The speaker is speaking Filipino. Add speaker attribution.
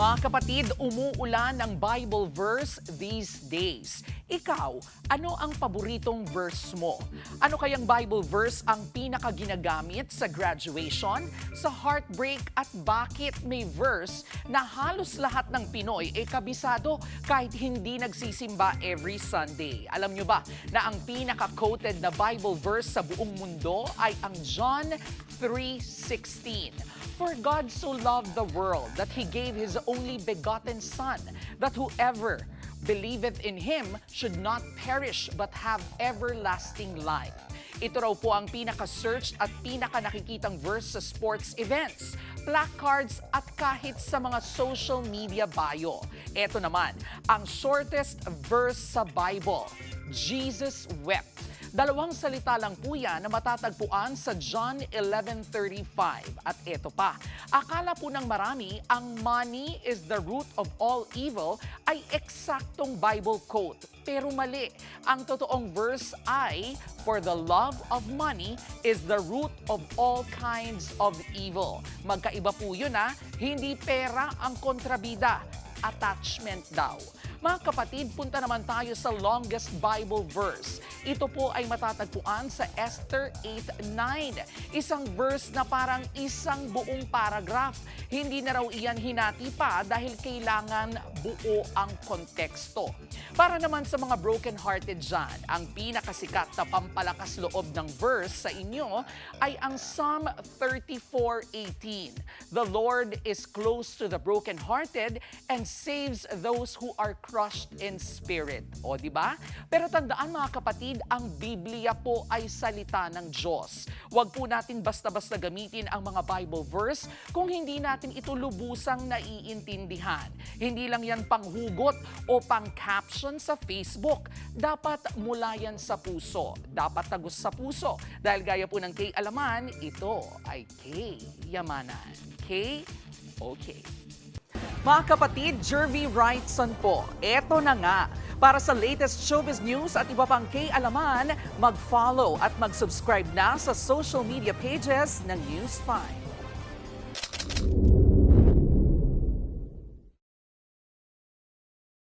Speaker 1: Mga kapatid, umuulan ng Bible verse these days. Ikaw, ano ang paboritong verse mo? Ano kayang Bible verse ang pinakaginagamit sa graduation, sa heartbreak at bakit may verse na halos lahat ng Pinoy ay kabisado kahit hindi nagsisimba every Sunday? Alam nyo ba na ang pinaka-quoted na Bible verse sa buong mundo ay ang John 3:16? For God so loved the world that He gave His only begotten Son, that whoever believeth in Him should not perish but have everlasting life. Ito raw po ang pinaka-searched at pinaka-nakikitang verse sa sports events, placards at kahit sa mga social media bio. Ito naman, ang shortest verse sa Bible, Jesus wept. Dalawang salita lang po yan na matatagpuan sa John 11:35. At eto pa, akala po ng marami ang money is the root of all evil ay eksaktong Bible quote. Pero mali. Ang totoong verse ay, for the love of money is the root of all kinds of evil. Magkaiba po yun hindi pera ang kontrabida, attachment daw. Mga kapatid, punta naman tayo sa longest Bible verse. Ito po ay matatagpuan sa Esther 8:9. Isang verse na parang isang buong paragraph. Hindi na raw iyan hinati pa dahil kailangan buo ang konteksto. Para naman sa mga broken-hearted dyan, ang pinakasikat na pampalakas loob ng verse sa inyo ay ang Psalm 34:18. The Lord is close to the broken-hearted and saves those who are crushed in spirit. O, di ba? Pero tandaan mga kapatid, ang Biblia po ay salita ng Diyos. Huwag po natin basta-basta gamitin ang mga Bible verse kung hindi natin ito lubusang naiintindihan. Hindi lang yan panghugot o pang-caption sa Facebook. Dapat mula yan sa puso. Dapat tagos sa puso. Dahil gaya po ng K. Alaman, ito ay K. Yamanan. K. Okay. Mga kapatid, Jervy Wrightson po. Eto na nga. Para sa latest showbiz news at iba pang K-Alaman, mag-follow at mag-subscribe na sa social media pages ng News 5.